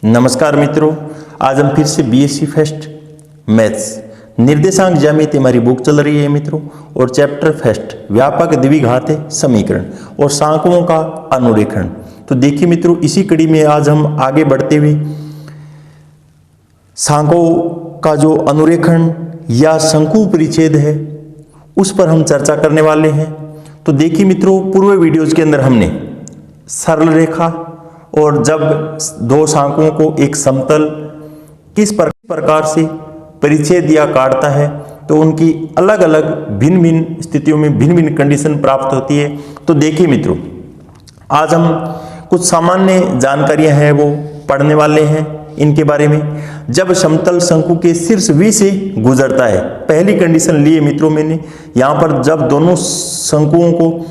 नमस्कार मित्रों, आज हम फिर से बीएससी फर्स्ट मैथ्स निर्देशांक ज्यामिति हमारी बुक चल रही है मित्रों, और चैप्टर फर्स्ट व्यापक द्विघात समीकरण और सांकों का अनुरेखण। तो देखिए मित्रों, इसी कड़ी में आज हम आगे बढ़ते हुए सांकों का जो अनुरेखण या शंकु परिच्छेद है उस पर हम चर्चा करने वाले हैं। तो देखिए मित्रों, पूर्व वीडियोज के अंदर हमने सरल रेखा और जब दो सांकों को एक समतल किस प्रकार से परिच्छेद या काटता है तो उनकी अलग अलग भिन्न भिन्न स्थितियों में भिन्न भिन्न कंडीशन प्राप्त होती है। तो देखिए मित्रों, आज हम कुछ सामान्य जानकारियां हैं वो पढ़ने वाले हैं इनके बारे में। जब समतल शंकु के शीर्ष V से गुजरता है, पहली कंडीशन ली है मित्रों मैंने यहाँ पर, जब दोनों शंकुओं को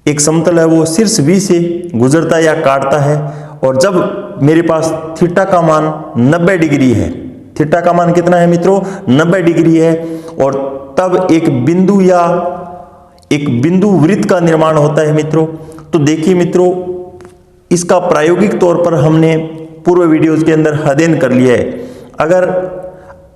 एक समतल है वो शीर्ष V से गुजरता है या काटता है, और जब मेरे पास थीटा का मान 90 डिग्री है, थीटा का मान कितना है मित्रों 90 डिग्री है, और तब एक बिंदु या एक बिंदु वृत्त का निर्माण होता है मित्रों। तो देखिए मित्रों, इसका प्रायोगिक तौर पर हमने पूर्व वीडियोज के अंदर अध्ययन कर लिया है। अगर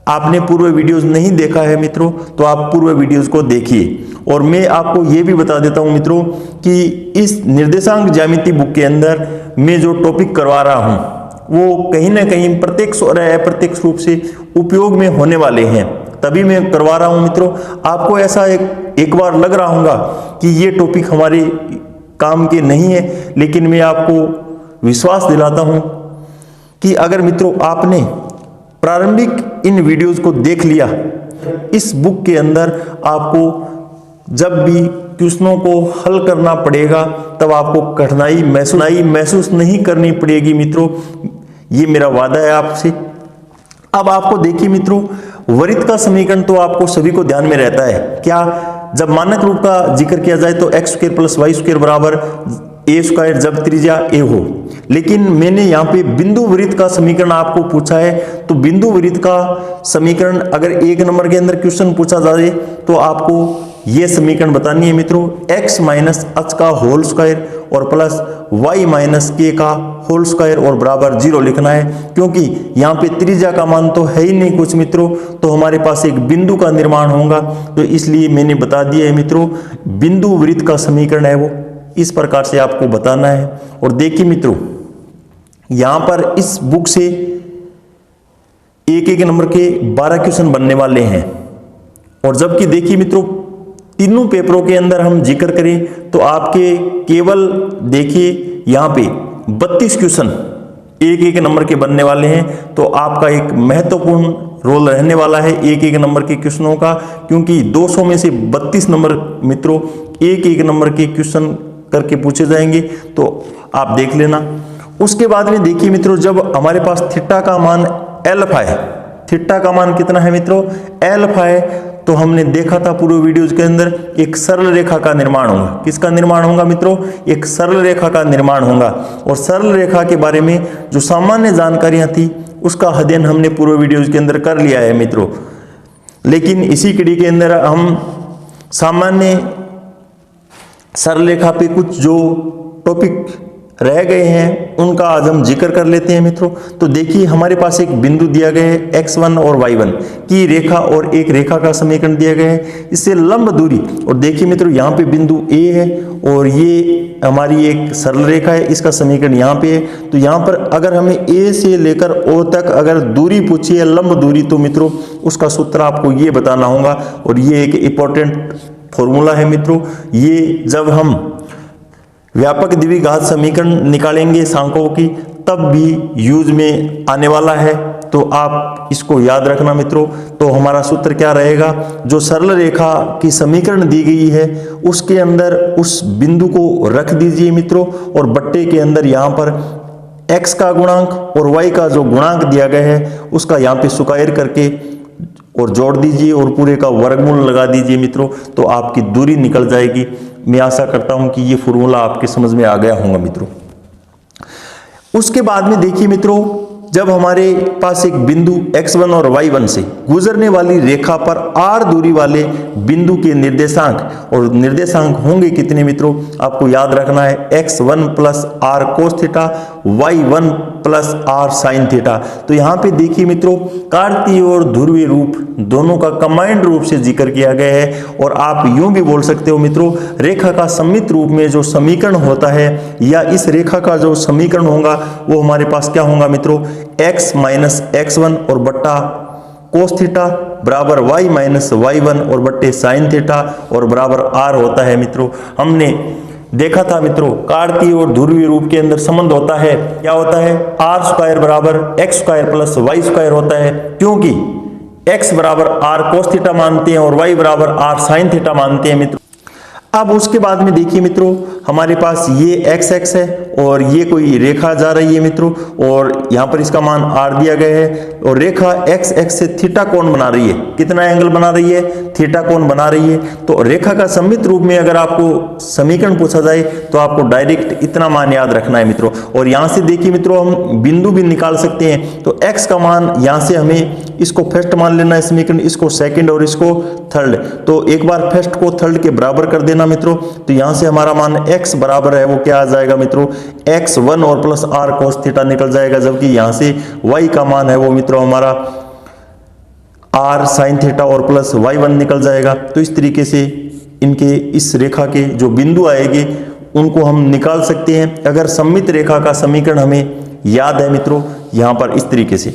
आपने पूर्व वीडियोज नहीं देखा है मित्रों तो आप पूर्व वीडियोज को देखिए। और मैं आपको ये भी बता देता हूं मित्रों कि इस निर्देशांक ज्यामिति बुक के अंदर मैं जो टॉपिक करवा रहा हूं वो कहीं ना कहीं प्रत्यक्ष और अप्रत्यक्ष रूप से उपयोग में होने वाले हैं, तभी मैं करवा रहा हूं मित्रों। आपको ऐसा एक बार लग रहा होगा कि ये टॉपिक हमारे काम के नहीं है, लेकिन मैं आपको विश्वास दिलाता हूं कि अगर मित्रों आपने प्रारंभिक इन वीडियोस को देख लिया, इस बुक के अंदर आपको जब भी क्वेश्चनों को हल करना पड़ेगा तब आपको कठिनाई महसूस नहीं करनी पड़ेगी मित्रों, ये मेरा वादा है आपसे। अब आपको देखिए मित्रों, वृत्त का समीकरण तो आपको सभी को ध्यान में रहता है। क्या, जब मानक रूप का जिक्र किया जाए तो x square plus y square बराबर a स्क्वायर, जब त्रिज्या a हो। लेकिन मैंने यहाँ पे बिंदु वृत्त का समीकरण आपको पूछा है, तो बिंदु वृत्त का समीकरण अगर एक नंबर के अंदर क्वेश्चन पूछा जाए तो आपको ये समीकरण बतानी है मित्रों, x माइनस h का होल स्क्वायर और प्लस y माइनस k का होल स्क्वायर और बराबर 0 लिखना है। क्योंकि यहाँ पे त्रिज्या का मान तो है ही नहीं कुछ मित्रों, तो हमारे पास एक बिंदु का निर्माण होगा, तो इसलिए मैंने बता दिया है मित्रों, बिंदु वृत्त का समीकरण है वो इस प्रकार से आपको बताना है। और देखिए मित्रों, यहां पर इस बुक से एक नंबर के 12 क्वेश्चन बनने वाले हैं, और जबकि देखिए मित्रों तीनों पेपरों के अंदर हम जिक्र करें तो आपके केवल देखिए यहां पे 32 क्वेश्चन एक नंबर के बनने वाले हैं। तो आपका एक महत्वपूर्ण रोल रहने वाला है एक नंबर के क्वेश्चनों का, क्योंकि 200 में से 32 नंबर मित्रों एक नंबर के क्वेश्चन करके पूछे जाएंगे, तो आप देख लेना। उसके बाद में देखिए मित्रों, जब हमारे पास थीटा का मान एल्फा है, थीटा का मान कितना है मित्रों एल्फा है, तो हमने देखा था पूर्व वीडियोज के अंदर एक सरल रेखा का निर्माण होगा। किसका निर्माण होगा मित्रों, एक सरल रेखा का निर्माण होगा। और सरल रेखा के बारे में जो सामान्य जानकारियां थी उसका अध्ययन हमने पूर्व वीडियोज के अंदर कर लिया है मित्रों। लेकिन इसी कड़ी के अंदर हम सामान्य सरल रेखा पे कुछ जो टॉपिक रह गए हैं उनका आज हम जिक्र कर लेते हैं मित्रों। तो देखिए, हमारे पास एक बिंदु दिया गया है x1 और y1 की रेखा और एक रेखा का समीकरण दिया गया है, इससे लंब दूरी। और देखिए मित्रों, यहाँ पे बिंदु A है और ये हमारी एक सरल रेखा है, इसका समीकरण यहाँ पे है। तो यहाँ पर अगर हमें A से लेकर O तक अगर दूरी पूछी है, लंब दूरी, तो मित्रों उसका सूत्र आपको ये बताना होगा। और ये एक इंपॉर्टेंट फॉर्मूला है मित्रों, ये जब हम व्यापक द्विघात समीकरण निकालेंगे सांकों की तब भी यूज में आने वाला है, तो आप इसको याद रखना मित्रों। तो हमारा सूत्र क्या रहेगा, जो सरल रेखा की समीकरण दी गई है उसके अंदर उस बिंदु को रख दीजिए मित्रों, और बट्टे के अंदर यहाँ पर x का गुणांक और y का जो गुणांक दिया गया है उसका यहाँ पे स्क्वायर करके और जोड़ दीजिए और पूरे का वर्गमूल लगा दीजिए मित्रों, तो आपकी दूरी निकल जाएगी। मैं आशा करता हूं कि ये फॉर्मूला आपके समझ में आ गया होगा मित्रों। उसके बाद में देखिए मित्रों, जब हमारे पास एक बिंदु x1 और y1 से गुजरने वाली रेखा पर r दूरी वाले बिंदु के निर्देशांक, और निर्देशांक होंगे कितने मित्रों, आपको याद रखना है x1 plus R cos theta, y1 plus R sine theta. तो यहाँ पे देखिए मित्रों, कार्तीय और ध्रुवीय रूप दोनों का कंबाइंड रूप से जिक्र किया गया है। और आप यूं भी बोल सकते हो मित्रों, रेखा का सममित रूप में जो समीकरण होता है या इस रेखा का जो समीकरण होगा वो हमारे पास क्या होगा मित्रों, x माइनस x1 और बट्टा कोस थीटा बराबर y माइनस y1 और बट्टे साइन थीटा और बराबर r होता है। मित्रों हमने देखा था मित्रों, कार्तीय और ध्रुवीय रूप के अंदर संबंध होता है, क्या होता है, आर स्क्वायर बराबर x square plus y square होता है, क्योंकि x बराबर आर कोस थीटा मानते हैं और y बराबर आर साइन थीटा मानते हैं मित्रों। अब उसके बाद में देखिए मित्रों, हमारे पास ये x है और ये कोई रेखा जा रही है मित्रों, और यहाँ पर इसका मान r दिया गया है, और रेखा x से थीटा कोण बना रही है, कितना एंगल बना रही है, थीटा कोण बना रही है। तो रेखा का सममित रूप में अगर आपको समीकरण पूछा जाए तो आपको डायरेक्ट इतना मान याद रखना है मित्रों। और यहाँ से देखिए मित्रों, हम बिंदु भी निकाल सकते हैं। तो x का मान यहाँ से हमें इसको फर्स्ट मान लेना है समीकरण, इसको सेकंड और इसको थर्ड। तो एक बार फर्स्ट को थर्ड के बराबर कर देना मित्रों, तो यहाँ से हमारा मान x बराबर है वो क्या आ जाएगा मित्रों, x1 और प्लस आर कोस थीटा निकल जाएगा, जबकि यहाँ से y का मान है वो मित्रों हमारा आर साइन थीटा और प्लस y1 निकल जाएगा। तो इस तरीके से इनके इस रेखा के जो बिंदु आएंगे उनको हम निकाल सकते हैं, अगर सममित रेखा का समीकरण हमें याद है मित्रों यहाँ पर इस तरीके से।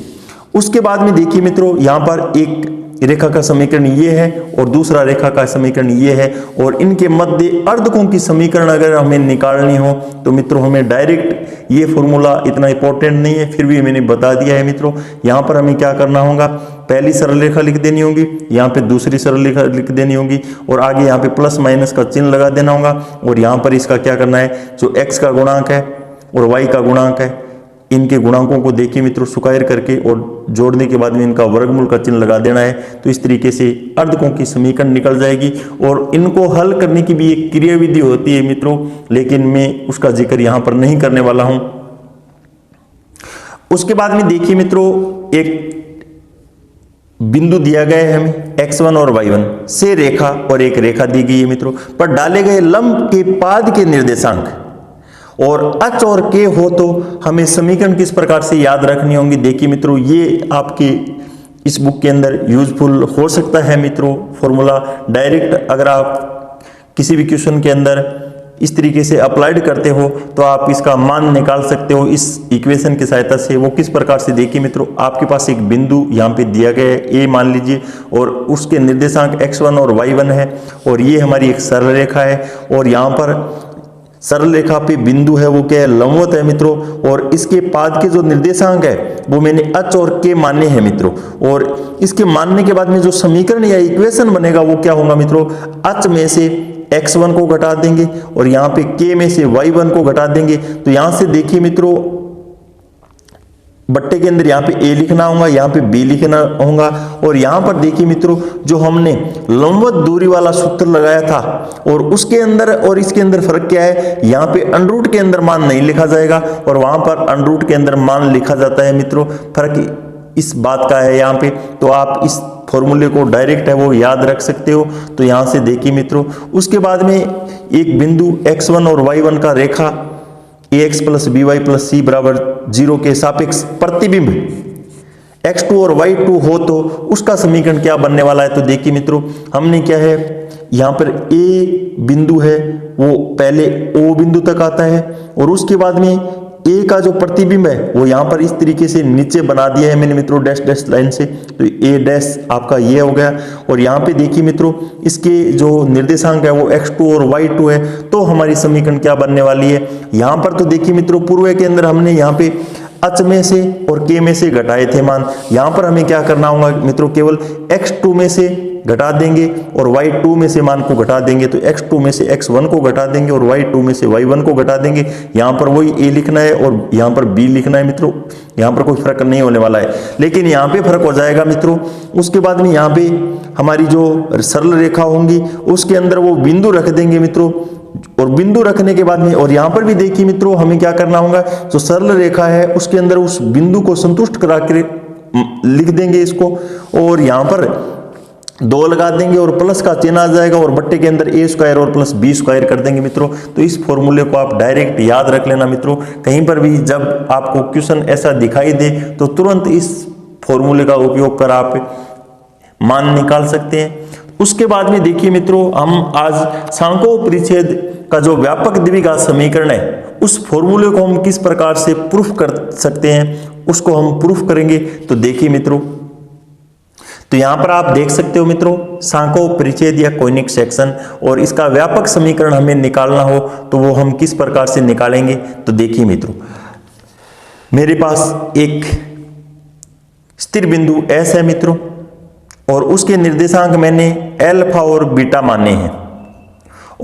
उसके बाद में देखिए मित्रों, यहाँ पर एक रेखा का समीकरण ये है और दूसरा रेखा का समीकरण ये है, और इनके मध्य अर्धकों की समीकरण अगर हमें निकालनी हो तो मित्रों हमें डायरेक्ट, ये फॉर्मूला इतना इंपॉर्टेंट नहीं है फिर भी मैंने बता दिया है मित्रों। यहाँ पर हमें क्या करना होगा, पहली सरल रेखा लिख देनी होगी, यहाँ पे दूसरी सरल रेखा लिख देनी होगी, और आगे यहाँ पे प्लस माइनस का चिन्ह लगा देना होगा, और यहाँ पर इसका क्या करना है, जो x का गुणांक है और y का गुणांक है, इनके गुणांकों को देखिए मित्रों स्क्वायर करके और जोड़ने के बाद में इनका वर्गमूल का चिन्ह लगा देना है। तो इस तरीके से अर्धकों की समीकरण निकल जाएगी, और इनको हल करने की भी एक क्रियाविधि होती है मित्रों, लेकिन मैं उसका जिक्र यहाँ पर नहीं करने वाला हूं। उसके बाद में देखिए मित्रों, एक बिंदु दिया गया है हमें x1 और y1 से रेखा, और एक रेखा दी गई है मित्रों, पर डाले गए लंब के पाद के निर्देशांक और h और k हो तो हमें समीकरण किस प्रकार से याद रखनी होंगी। देखिए मित्रों, ये आपके इस बुक के अंदर यूजफुल हो सकता है मित्रों फॉर्मूला। डायरेक्ट अगर आप किसी भी क्वेश्चन के अंदर इस तरीके से अप्लाइड करते हो तो आप इसका मान निकाल सकते हो इस इक्वेशन की सहायता से। वो किस प्रकार से, देखिए मित्रों, आपके पास एक बिंदु यहाँ पे दिया गया है a मान लीजिए, और उसके निर्देशांक x1 और y1 है, और ये हमारी एक सरल रेखा है, और यहाँ पर सरल रेखा पे बिंदु है वो क्या है, लंबवत है मित्रों, और इसके पाद के जो निर्देशांक है वो मैंने h और k माने हैं मित्रों, और इसके मानने के बाद में जो समीकरण या इक्वेशन बनेगा वो क्या होगा मित्रों, h में से x1 को घटा देंगे और यहाँ पे k में से y1 को घटा देंगे। तो यहाँ से देखिए मित्रों, बट्टे के अंदर यहाँ पे a लिखना होगा, यहाँ पे b लिखना होगा, और यहाँ पर देखिए मित्रों, जो हमने लंबवत दूरी वाला सूत्र लगाया था और उसके अंदर और इसके अंदर फर्क क्या है, यहाँ पे अंडरूट के अंदर मान नहीं लिखा जाएगा और वहां पर अंडरूट के अंदर मान लिखा जाता है मित्रों। फर्क इस बात का है यहाँ पे, तो आप इस फॉर्मूले को डायरेक्ट है वो याद रख सकते हो। तो यहाँ से देखिए मित्रों, उसके बाद में एक बिंदु x1 और y1 का रेखा ax plus by plus c बराबर 0 के सापेक्ष प्रतिबिंब x2 और y2 हो तो उसका समीकरण क्या बनने वाला है। तो देखिए मित्रों, हमने क्या है, यहाँ पर a बिंदु है वो पहले o बिंदु तक आता है, और उसके बाद में a का जो प्रतिबिंब है वो यहाँ पर इस तरीके से नीचे बना दिया है मैंने मित्रों डैश डैश लाइन से। तो a डैश आपका ये हो गया, और यहाँ पे देखिए मित्रों, इसके जो निर्देशांक है वो x2 और y2 है। तो हमारी समीकरण क्या बनने वाली है, यहाँ पर तो देखिए मित्रों, पूर्व के अंदर हमने यहाँ पे h में से और k में से घटाए थे मान, यहाँ पर हमें क्या करना होगा मित्रों, केवल x2 में से घटा देंगे और y2 में से मान को घटा देंगे। तो x2 में से x1 को घटा देंगे और y2 में से y1 को घटा देंगे। यहाँ पर वही a लिखना है और यहाँ पर b लिखना है मित्रों, यहाँ पर कोई फर्क नहीं होने वाला है, लेकिन यहाँ पे फर्क हो जाएगा मित्रों। उसके बाद में यहाँ पे हमारी जो सरल रेखा होंगी उसके अंदर वो बिंदु रख देंगे मित्रों, और बिंदु रखने के बाद में, और यहाँ पर भी देखिए मित्रों हमें क्या करना होगा, जो सरल रेखा है उसके अंदर उस बिंदु को संतुष्ट करा के लिख देंगे इसको, और यहाँ पर 2 लगा देंगे और प्लस का चिन्ह आ जाएगा और बट्टे के अंदर ए स्क्वायर और प्लस बी स्क्वायर कर देंगे मित्रों। तो इस फॉर्मूले को आप डायरेक्ट याद रख लेना मित्रों। कहीं पर भी जब आपको क्वेश्चन ऐसा दिखाई दे तो तुरंत इस फॉर्मूले का उपयोग कर आप मान निकाल सकते हैं। उसके बाद में देखिए मित्रों, हम आज सांको परिच्छेद का जो व्यापक द्विघात समीकरण है उस फॉर्मूले को हम किस प्रकार से प्रूफ कर सकते हैं उसको हम प्रूफ करेंगे। तो देखिए मित्रों, तो यहां पर आप देख सकते हो मित्रों, सांको परिच्छेद या कोनिक सेक्शन, और इसका व्यापक समीकरण हमें निकालना हो तो वो हम किस प्रकार से निकालेंगे। तो देखिए मित्रों, मेरे पास एक स्थिर बिंदु S है मित्रों, और उसके निर्देशांक मैंने अल्फा और बीटा माने हैं,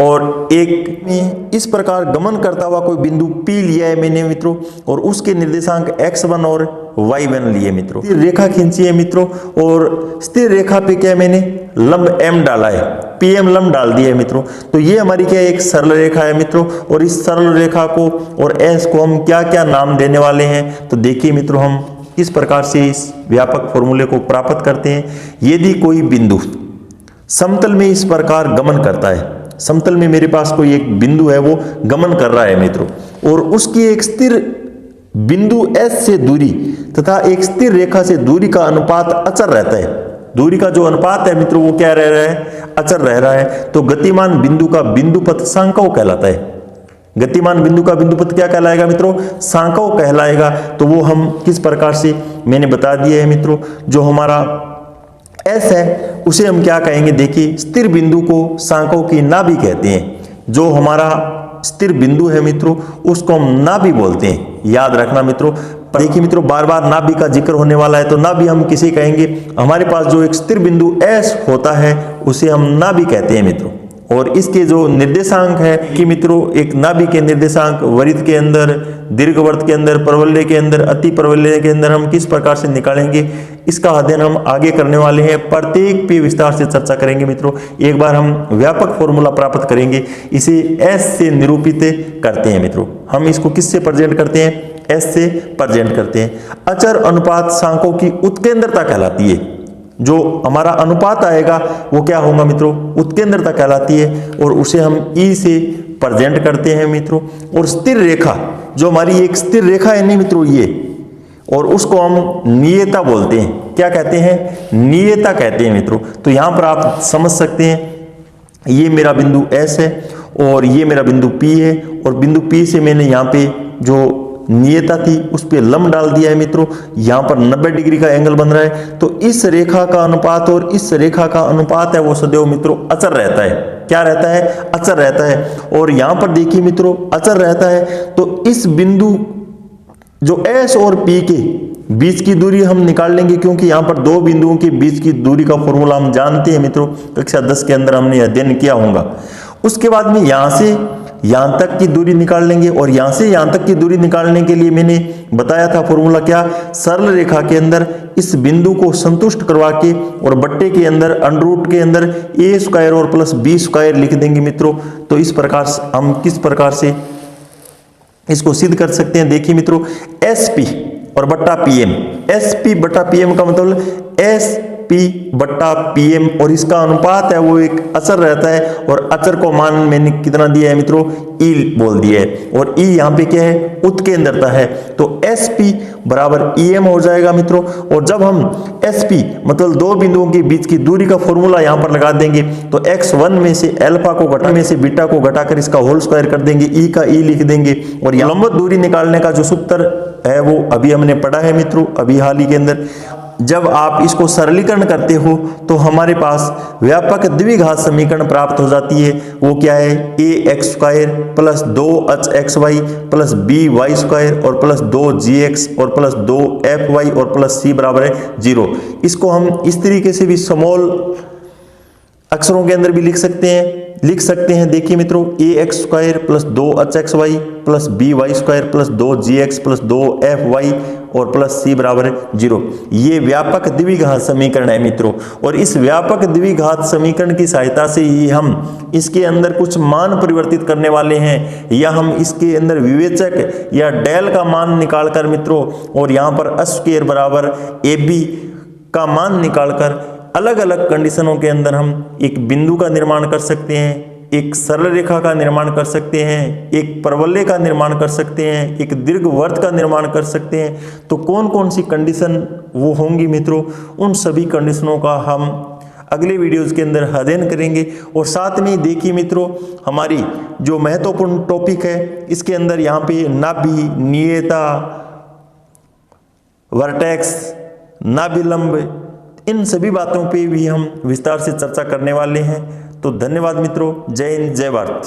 और एक में इस प्रकार गमन करता हुआ कोई बिंदु P लिया है मैंने मित्रों, और उसके निर्देशांक x1 और y1 लिए मित्रों। स्थिर रेखा खींची है मित्रों, और स्थिर रेखा पे क्या मैंने लंब m डाला है, pm लंब डाल दिया है मित्रों। तो ये हमारी क्या एक सरल रेखा है मित्रों, और इस सरल रेखा को और s को हम क्या क्या नाम देने वाले हैं। तो देखिए मित्रों, हम किस प्रकार से इस व्यापक फॉर्मूले को प्राप्त करते हैं। यदि कोई बिंदु समतल में इस प्रकार गमन करता है, समतल में मेरे पास कोई एक बिंदु है वो गमन कर रहा है मित्रों, और उसकी एक स्थिर बिंदु S से दूरी तथा एक स्थिर रेखा से दूरी का अनुपात अचर रहता है। दूरी का जो अनुपात है मित्रों वो क्या रह रहा है, अचर रह रहा है। तो गतिमान बिंदु का बिंदुपथ सांकव कहलाता है। गतिमान बिंदु का बिंदुपथ क्या कहलाएगा मित्रों, सांकव कहलाएगा। तो वो हम किस प्रकार से मैंने बता दिया है मित्रों। जो हमारा S है उसे हम क्या कहेंगे, देखिए स्थिर बिंदु को सांकव की नाभि कहते हैं। जो हमारा स्थिर बिंदु है मित्रों उसको हम नाभि बोलते हैं, याद रखना मित्रों। देखिए मित्रों, बार बार नाभि का जिक्र होने वाला है, तो नाभि हम किसे कहेंगे, हमारे पास जो एक स्थिर बिंदु S होता है उसे हम नाभि कहते हैं मित्रों। और इसके जो निर्देशांक है कि मित्रों, एक नाभि के निर्देशांक वृत्त के अंदर, दीर्घवृत्त के अंदर, परवलय के अंदर, अति परवलय के अंदर हम किस प्रकार से निकालेंगे, इसका अध्ययन हम आगे करने वाले हैं। प्रत्येक पे विस्तार से चर्चा करेंगे मित्रों। एक बार हम व्यापक फॉर्मूला प्राप्त करेंगे, इसे S से निरूपित करते हैं मित्रों। हम इसको किससे प्रेजेंट करते हैं, S से प्रेजेंट करते हैं। अचर अनुपात सांकों की उत्केंद्रता कहलाती है। जो हमारा अनुपात आएगा वो क्या होगा मित्रों, उत्केंद्रता कहलाती है, और उसे हम E से प्रेजेंट करते हैं मित्रों। और स्थिर रेखा, जो हमारी एक स्थिर रेखा है नहीं मित्रों ये, और उसको हम नियता बोलते हैं। क्या कहते हैं, नियता कहते हैं मित्रों। तो यहां पर आप समझ सकते हैं, ये मेरा बिंदु S है और ये मेरा बिंदु P है, और बिंदु P से मैंने यहाँ पे जो नियता थी उस पे लंब डाल दिया है मित्रों। यहाँ पर 90 डिग्री का एंगल बन रहा है। तो इस रेखा का अनुपात और इस रेखा का अनुपात है वो सदैव मित्रों अचर रहता है। क्या रहता है, अचर रहता है। और यहाँ पर देखिए मित्रों, अचर रहता है। तो इस बिंदु जो S और P के बीच की दूरी हम निकाल लेंगे, क्योंकि यहाँ पर 2 बिंदुओं के बीच की दूरी का फॉर्मूला हम जानते हैं मित्रों, कक्षा 10 के अंदर हमने अध्ययन किया होगा। उसके बाद में यहाँ से यहाँ तक की दूरी निकाल लेंगे, और यहाँ से यहाँ तक की दूरी निकालने के लिए मैंने बताया था फॉर्मूला क्या, सरल रेखा के अंदर इस बिंदु को संतुष्ट करवा के और बट्टे के अंदर अंडर के अंदर a स्क्वायर और प्लस b स्क्वायर लिख देंगे मित्रों। तो इस प्रकार हम किस प्रकार से इसको सिद्ध कर सकते हैं। देखिए मित्रों, SP और बट्टा PM, SP बट्टा PM का मतलब SP बट्टा PM, और इसका अनुपात है वो एक अचर रहता है, और अचर को मान मैंने कितना दिया है मित्रों, E बोल दिया है, और E यहाँ पे क्या है, उत्केंद्रता है। तो SP बराबर EM हो जाएगा मित्रों। और जब हम SP मतलब 2 बिंदुओं के बीच की दूरी का फॉर्मूला यहाँ पर लगा देंगे, तो x1 में से अल्फा को घटा में से बीटा को घटाकर इसका होल स्क्वायर कर देंगे, E का E लिख देंगे। और लंबवत दूरी निकालने का जो सूत्र है वो अभी हमने पढ़ा है मित्रों, अभी हाल ही के अंदर। जब आप इसको सरलीकरण करते हो तो हमारे पास व्यापक द्विघात समीकरण प्राप्त हो जाती है। वो क्या है, ax square plus 2hxy plus by square और प्लस 2gx और प्लस 2fy और प्लस c बराबर है 0। इसको हम इस तरीके से भी स्मॉल अक्षरों के अंदर भी लिख सकते हैं, लिख सकते हैं। देखिए मित्रों, A X square plus 2hxy plus B Y square plus 2gx plus 2fy और प्लस सी बराबर 0। ये व्यापक द्विघात समीकरण है मित्रों, और इस व्यापक द्विघात समीकरण की सहायता से ही हम इसके अंदर कुछ मान परिवर्तित करने वाले हैं, या हम इसके अंदर विवेचक या डेल का मान निकालकर मित्रों, और यहाँ पर स्क्वायर बराबर ए बी का मान निकालकर अलग अलग कंडीशनों के अंदर हम एक बिंदु का निर्माण कर सकते हैं, एक सरल रेखा का निर्माण कर सकते हैं, एक परवलय का निर्माण कर सकते हैं, एक दीर्घवृत्त का निर्माण कर सकते हैं। तो कौन कौन सी कंडीशन वो होंगी मित्रों, उन सभी कंडीशनों का हम अगले वीडियोस के अंदर अध्ययन करेंगे। और साथ में देखिए मित्रों, हमारी जो महत्वपूर्ण टॉपिक है इसके अंदर यहाँ पे नाभि, नियता, वर्टेक्स, नाभिलंब, इन सभी बातों पे भी हम विस्तार से चर्चा करने वाले हैं। तो धन्यवाद मित्रों, जय हिंद, जय भारत।